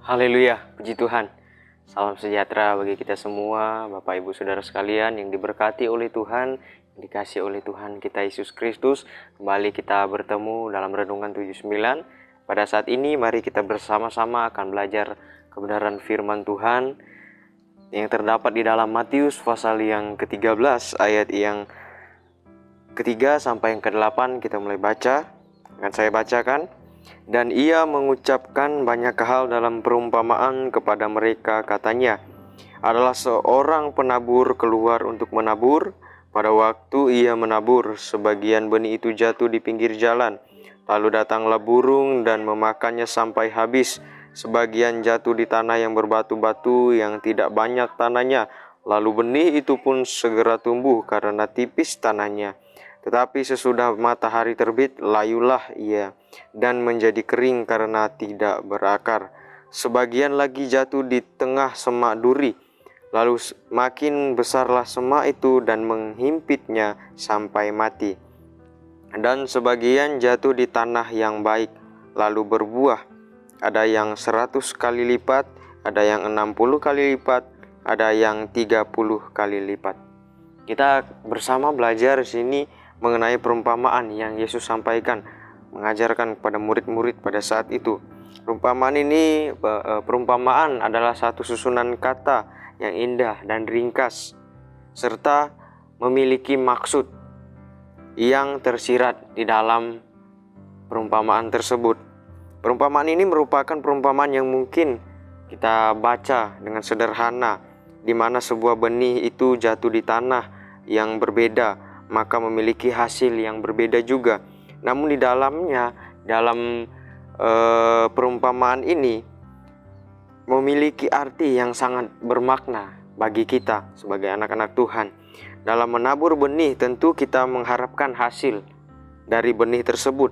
Haleluya, puji Tuhan. Salam sejahtera bagi kita semua, Bapak Ibu Saudara sekalian yang diberkati oleh Tuhan, yang dikasihi oleh Tuhan kita Yesus Kristus. Kembali kita bertemu dalam Renungan 79. Pada saat ini mari kita bersama-sama akan belajar kebenaran firman Tuhan yang terdapat di dalam Matius pasal yang ke-13 ayat yang ketiga sampai yang ke-8. Kita mulai baca. Akan saya bacakan. Dan ia mengucapkan banyak hal dalam perumpamaan kepada mereka, katanya, adalah seorang penabur keluar untuk menabur. Pada waktu ia menabur, sebagian benih itu jatuh di pinggir jalan. Lalu datanglah burung dan memakannya sampai habis. Sebagian jatuh di tanah yang berbatu-batu, yang tidak banyak tanahnya. Lalu benih itu pun segera tumbuh karena tipis tanahnya. Tetapi sesudah matahari terbit, layulah ia, dan menjadi kering karena tidak berakar. Sebagian lagi jatuh di tengah semak duri, lalu makin besarlah semak itu dan menghimpitnya sampai mati. Dan sebagian jatuh di tanah yang baik, lalu berbuah. Ada yang 100 kali lipat, ada yang 60 kali lipat, ada yang 30 kali lipat. Kita bersama belajar di sini mengenai perumpamaan yang Yesus sampaikan, mengajarkan kepada murid-murid pada saat itu. Perumpamaan adalah satu susunan kata yang indah dan ringkas, serta memiliki maksud yang tersirat di dalam perumpamaan tersebut. Perumpamaan ini merupakan perumpamaan yang mungkin kita baca dengan sederhana, di mana sebuah benih itu jatuh di tanah yang berbeda, maka memiliki hasil yang berbeda juga. Namun di dalamnya, dalam perumpamaan ini memiliki arti yang sangat bermakna bagi kita sebagai anak-anak Tuhan. Dalam menabur benih tentu kita mengharapkan hasil dari benih tersebut.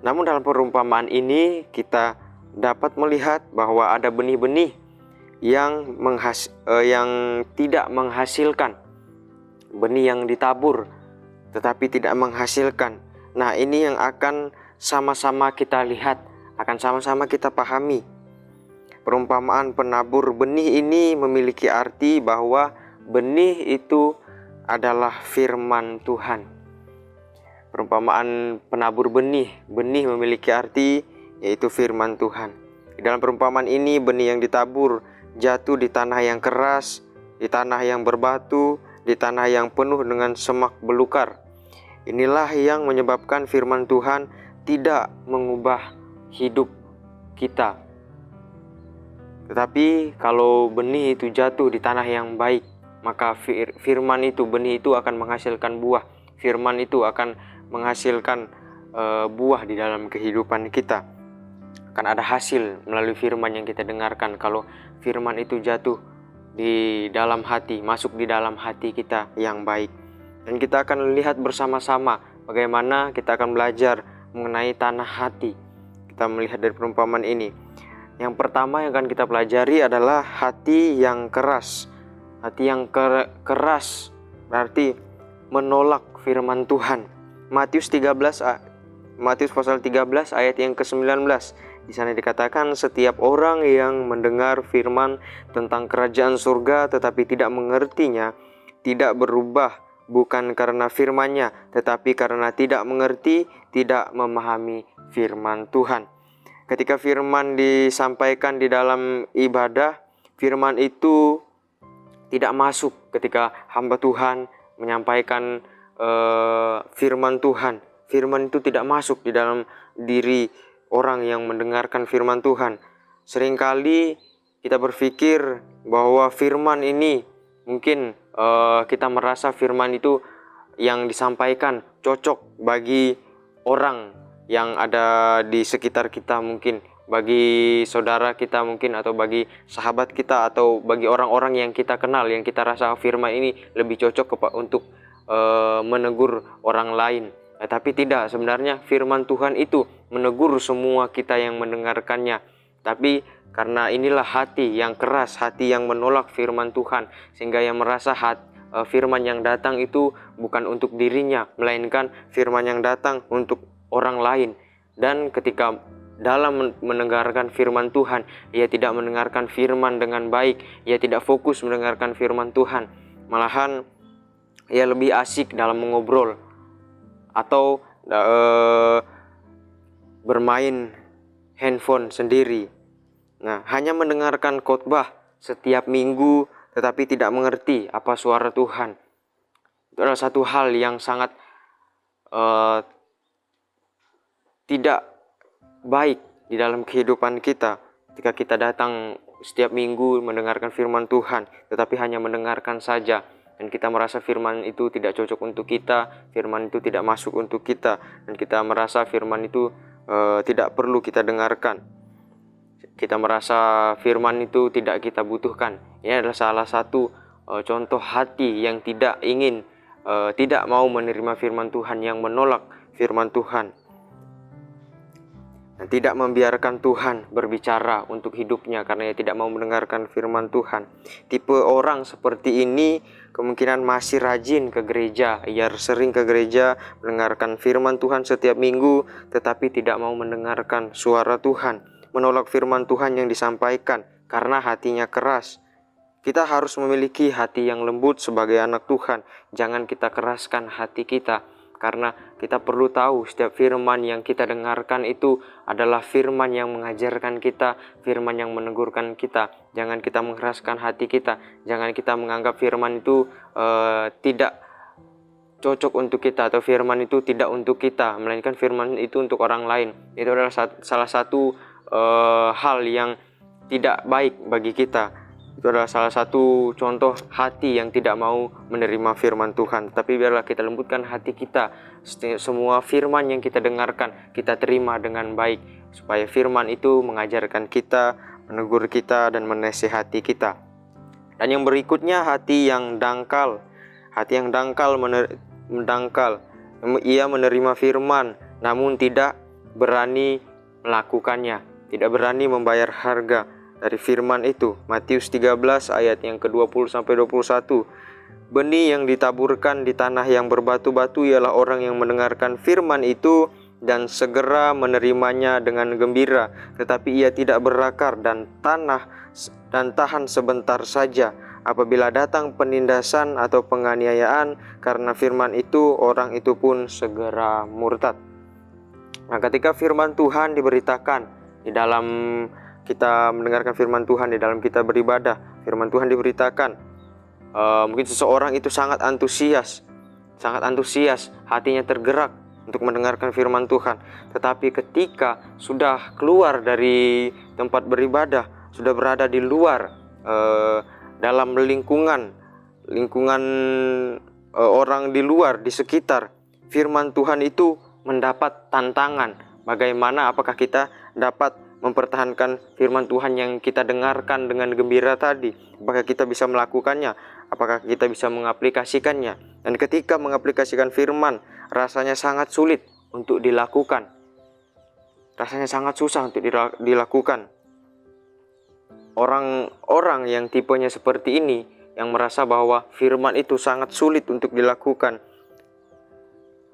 Namun dalam perumpamaan ini kita dapat melihat bahwa ada benih-benih yang tidak menghasilkan, benih yang ditabur tetapi tidak menghasilkan. Nah, ini yang akan sama-sama kita lihat, akan sama-sama kita pahami. Perumpamaan penabur benih ini memiliki arti bahwa benih itu adalah firman Tuhan. Perumpamaan penabur benih memiliki arti yaitu firman Tuhan. Di dalam perumpamaan ini benih yang ditabur jatuh di tanah yang keras, di tanah yang berbatu, di tanah yang penuh dengan semak belukar. Inilah yang menyebabkan firman Tuhan tidak mengubah hidup kita. Tetapi kalau benih itu jatuh di tanah yang baik, maka firman itu, benih itu akan menghasilkan buah. Firman itu akan menghasilkan buah di dalam kehidupan kita. Akan ada hasil melalui firman yang kita dengarkan kalau firman itu jatuh di dalam hati, masuk di dalam hati kita yang baik. Dan kita akan lihat bersama-sama bagaimana kita akan belajar mengenai tanah hati. Kita melihat dari perumpamaan ini. Yang pertama yang akan kita pelajari adalah hati yang keras. Hati yang keras berarti menolak firman Tuhan. Matius pasal 13 ayat yang ke-19. Di sana dikatakan, setiap orang yang mendengar firman tentang kerajaan surga tetapi tidak mengertinya, tidak berubah, bukan karena firman-Nya, tetapi karena tidak mengerti, tidak memahami firman Tuhan. Ketika firman disampaikan di dalam ibadah, firman itu tidak masuk ketika hamba Tuhan menyampaikan firman Tuhan. Firman itu tidak masuk di dalam diri orang yang mendengarkan firman Tuhan. Seringkali kita berpikir bahwa firman ini mungkin kita merasa firman itu yang disampaikan cocok bagi orang yang ada di sekitar kita, mungkin bagi saudara kita mungkin, atau bagi sahabat kita, atau bagi orang-orang yang kita kenal, yang kita rasa firman ini lebih cocok untuk menegur orang lain. Tapi tidak, sebenarnya firman Tuhan itu menegur semua kita yang mendengarkannya. Tapi karena inilah hati yang keras, hati yang menolak firman Tuhan, sehingga yang merasa firman yang datang itu bukan untuk dirinya, melainkan firman yang datang untuk orang lain. Dan ketika dalam mendengarkan firman Tuhan, ia tidak mendengarkan firman dengan baik, ia tidak fokus mendengarkan firman Tuhan. Malahan ia lebih asik dalam mengobrol atau bermain handphone sendiri. Nah, hanya mendengarkan khotbah setiap minggu tetapi tidak mengerti apa suara Tuhan. Itu adalah satu hal yang sangat tidak baik di dalam kehidupan kita. Ketika kita datang setiap minggu mendengarkan firman Tuhan, tetapi hanya mendengarkan saja, dan kita merasa firman itu tidak cocok untuk kita, firman itu tidak masuk untuk kita, dan kita merasa firman itu tidak perlu kita dengarkan. Kita merasa firman itu tidak kita butuhkan. Ini adalah salah satu contoh hati yang tidak ingin, tidak mau menerima firman Tuhan, yang menolak firman Tuhan, dan tidak membiarkan Tuhan berbicara untuk hidupnya karena ia tidak mau mendengarkan firman Tuhan. Tipe orang seperti ini kemungkinan masih rajin ke gereja, ia sering ke gereja mendengarkan firman Tuhan setiap minggu, tetapi tidak mau mendengarkan suara Tuhan, menolak firman Tuhan yang disampaikan karena hatinya keras. Kita harus memiliki hati yang lembut sebagai anak Tuhan. Jangan kita keraskan hati kita, karena kita perlu tahu setiap firman yang kita dengarkan itu adalah firman yang mengajarkan kita, firman yang menegurkan kita. Jangan kita mengeraskan hati kita, jangan kita menganggap firman itu tidak cocok untuk kita, atau firman itu tidak untuk kita, melainkan firman itu untuk orang lain. Itu adalah salah satu hal yang tidak baik bagi kita. Itu adalah salah satu contoh hati yang tidak mau menerima firman Tuhan. Tapi biarlah kita lembutkan hati kita. Semua firman yang kita dengarkan, kita terima dengan baik, supaya firman itu mengajarkan kita, menegur kita, dan menasihati kita. Dan yang berikutnya, hati yang dangkal. Hati yang dangkal mendangkal. Ia menerima firman, namun tidak berani melakukannya, tidak berani membayar harga dari firman itu. Matius 13 ayat yang ke-20 sampai 21. Benih yang ditaburkan di tanah yang berbatu-batu ialah orang yang mendengarkan firman itu dan segera menerimanya dengan gembira, tetapi ia tidak berakar dan tahan sebentar saja. Apabila datang penindasan atau penganiayaan karena firman itu, orang itu pun segera murtad. Nah, ketika firman Tuhan diberitakan di dalam kita mendengarkan firman Tuhan, di dalam kita beribadah, firman Tuhan diberitakan, mungkin seseorang itu sangat antusias, hatinya tergerak untuk mendengarkan firman Tuhan. Tetapi ketika sudah keluar dari tempat beribadah, sudah berada di luar, dalam lingkungan orang di luar, di sekitar, firman Tuhan itu mendapat tantangan. Bagaimana, apakah kita dapat mempertahankan firman Tuhan yang kita dengarkan dengan gembira tadi? Apakah kita bisa melakukannya? Apakah kita bisa mengaplikasikannya? Dan ketika mengaplikasikan firman, rasanya sangat sulit untuk dilakukan. Rasanya sangat susah untuk dilakukan. Orang-orang yang tipenya seperti ini, yang merasa bahwa firman itu sangat sulit untuk dilakukan,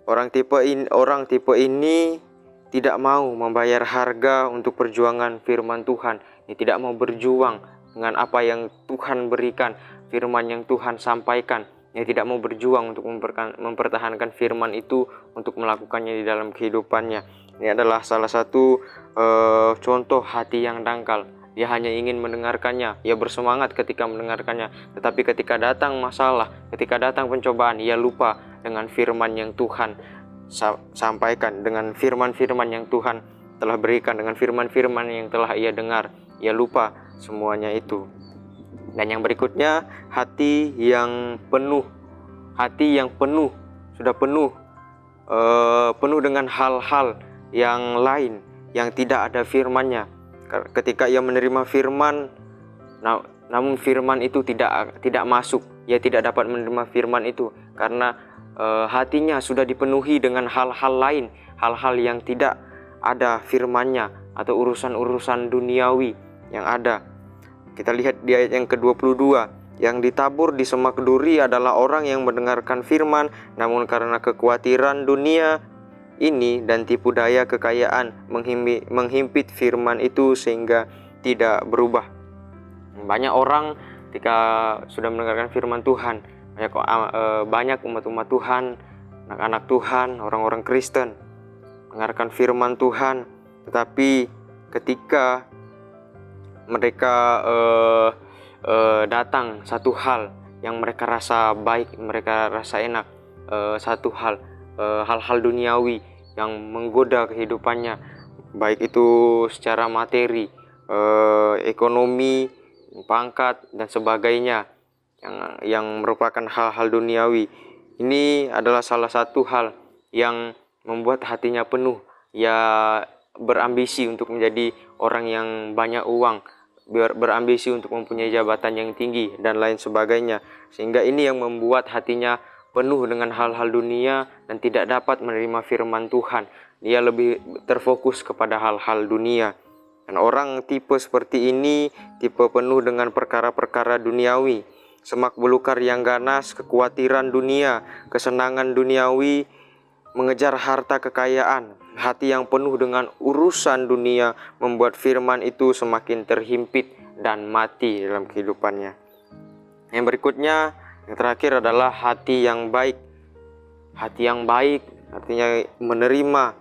orang tipe ini tidak mau membayar harga untuk perjuangan firman Tuhan. Dia tidak mau berjuang dengan apa yang Tuhan berikan, firman yang Tuhan sampaikan. Dia tidak mau berjuang untuk mempertahankan firman itu, untuk melakukannya di dalam kehidupannya. Ini adalah salah satu contoh hati yang dangkal. Dia hanya ingin mendengarkannya, ia bersemangat ketika mendengarkannya. Tetapi ketika datang masalah, ketika datang pencobaan, ia lupa dengan firman yang Tuhan sampaikan, dengan firman-firman yang Tuhan telah berikan, dengan firman-firman yang telah ia dengar. Ia lupa semuanya itu. Dan yang berikutnya, hati yang penuh. Hati yang penuh, sudah penuh dengan hal-hal yang lain yang tidak ada firman-Nya. Ketika ia menerima firman, namun firman itu tidak masuk, ia tidak dapat menerima firman itu karena hatinya sudah dipenuhi dengan hal-hal lain, hal-hal yang tidak ada firman-Nya, atau urusan-urusan duniawi yang ada. Kita lihat di ayat yang ke-22, yang ditabur di semak duri adalah orang yang mendengarkan firman, namun karena kekhawatiran dunia ini dan tipu daya kekayaan menghimpit firman itu sehingga tidak berubah. Banyak orang ketika sudah mendengarkan firman Tuhan, banyak umat-umat Tuhan, anak-anak Tuhan, orang-orang Kristen mendengarkan firman Tuhan, tetapi ketika mereka datang satu hal yang mereka rasa baik, mereka rasa enak, satu hal-hal duniawi yang menggoda kehidupannya, baik itu secara materi, ekonomi, pangkat dan sebagainya, yang merupakan hal-hal duniawi. Ini adalah salah satu hal yang membuat hatinya penuh, ya berambisi untuk menjadi orang yang banyak uang, berambisi untuk mempunyai jabatan yang tinggi dan lain sebagainya, sehingga ini yang membuat hatinya penuh dengan hal-hal dunia dan tidak dapat menerima firman Tuhan. Dia lebih terfokus kepada hal-hal dunia. Dan orang tipe seperti ini, tipe penuh dengan perkara-perkara duniawi, semak belukar yang ganas, kekhawatiran dunia, kesenangan duniawi, mengejar harta kekayaan, hati yang penuh dengan urusan dunia membuat firman itu semakin terhimpit dan mati dalam kehidupannya. Yang berikutnya, yang terakhir adalah hati yang baik. Hati yang baik artinya menerima,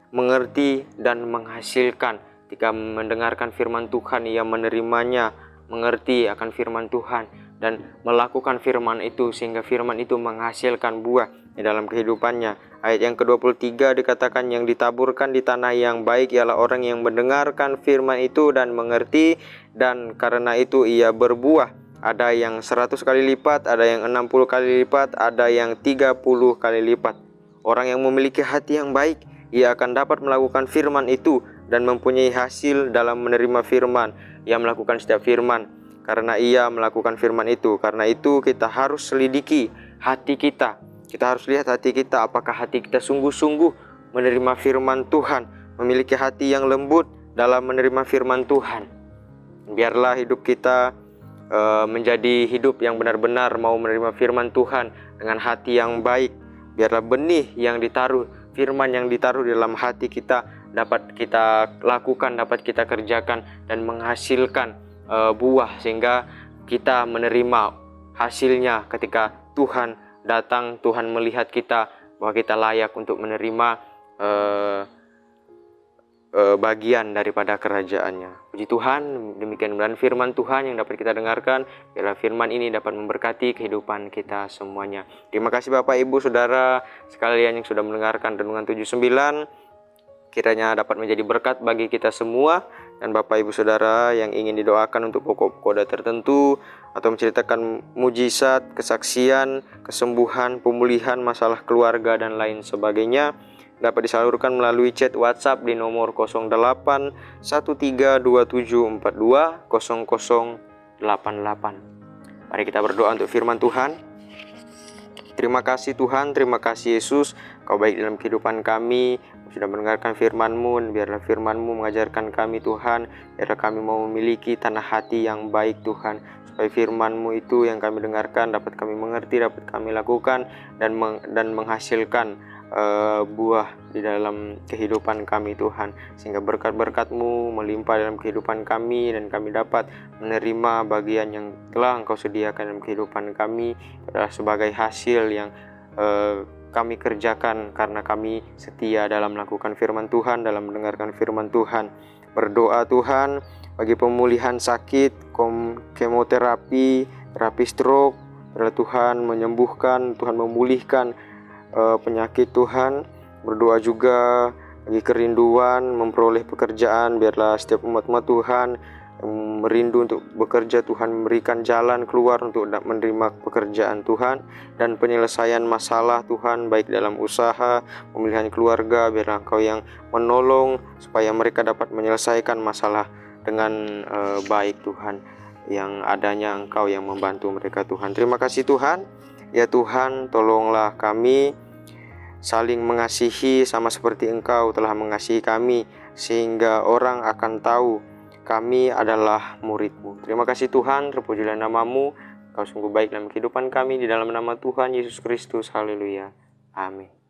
mengerti, dan menghasilkan. Ketika mendengarkan firman Tuhan, ia menerimanya, mengerti akan firman Tuhan, dan melakukan firman itu sehingga firman itu menghasilkan buah di dalam kehidupannya. Ayat yang ke-23 dikatakan, yang ditaburkan di tanah yang baik ialah orang yang mendengarkan firman itu dan mengerti, dan karena itu ia berbuah. Ada yang 100 kali lipat, ada yang 60 kali lipat, ada yang 30 kali lipat. Orang yang memiliki hati yang baik, ia akan dapat melakukan firman itu dan mempunyai hasil dalam menerima firman. Ia melakukan setiap firman karena ia melakukan firman itu. Karena itu kita harus selidiki hati kita. Kita harus lihat hati kita, apakah hati kita sungguh-sungguh menerima firman Tuhan, memiliki hati yang lembut dalam menerima firman Tuhan. Biarlah hidup kita menjadi hidup yang benar-benar mau menerima firman Tuhan dengan hati yang baik. Biarlah benih yang ditaruh, firman yang ditaruh di dalam hati kita dapat kita lakukan, dapat kita kerjakan dan menghasilkan buah, sehingga kita menerima hasilnya ketika Tuhan datang, Tuhan melihat kita bahwa kita layak untuk menerima bagian daripada kerajaannya. Puji Tuhan, demikian dan firman Tuhan yang dapat kita dengarkan. Biarlah firman ini dapat memberkati kehidupan kita semuanya. Terima kasih Bapak Ibu Saudara sekalian yang sudah mendengarkan Renungan 79. Kiranya dapat menjadi berkat bagi kita semua. Dan Bapak Ibu Saudara yang ingin didoakan untuk pokok-pokok tertentu atau menceritakan mujizat, kesaksian, kesembuhan, pemulihan, masalah keluarga dan lain sebagainya, dapat disalurkan melalui chat WhatsApp di nomor 081327420088. Mari kita berdoa untuk firman Tuhan. Terima kasih Tuhan, terima kasih Yesus, Kau baik dalam kehidupan kami, sudah mendengarkan firman-Mu. Biarlah firman-Mu mengajarkan kami Tuhan, biarlah kami mau memiliki tanah hati yang baik Tuhan, supaya firman-Mu itu yang kami dengarkan dapat kami mengerti, dapat kami lakukan dan menghasilkan buah di dalam kehidupan kami Tuhan, sehingga berkat-berkat-Mu melimpah dalam kehidupan kami dan kami dapat menerima bagian yang telah Engkau sediakan dalam kehidupan kami adalah sebagai hasil yang kami kerjakan karena kami setia dalam melakukan firman Tuhan, dalam mendengarkan firman Tuhan. Berdoa Tuhan bagi pemulihan sakit, kemoterapi, terapi stroke, biarlah Tuhan menyembuhkan, Tuhan memulihkan penyakit Tuhan. Berdoa juga bagi kerinduan memperoleh pekerjaan, biarlah setiap umat-umat Tuhan yang merindu untuk bekerja, Tuhan memberikan jalan keluar untuk menerima pekerjaan Tuhan, dan penyelesaian masalah Tuhan baik dalam usaha, pemulihan keluarga, biarlah Engkau yang menolong supaya mereka dapat menyelesaikan masalah dengan baik Tuhan, yang adanya Engkau yang membantu mereka Tuhan. Terima kasih Tuhan. Ya Tuhan, tolonglah kami saling mengasihi sama seperti Engkau telah mengasihi kami, sehingga orang akan tahu kami adalah murid-Mu. Terima kasih Tuhan, terpujilah nama-Mu. Kau sungguh baik dalam kehidupan kami, di dalam nama Tuhan Yesus Kristus. Haleluya. Amin.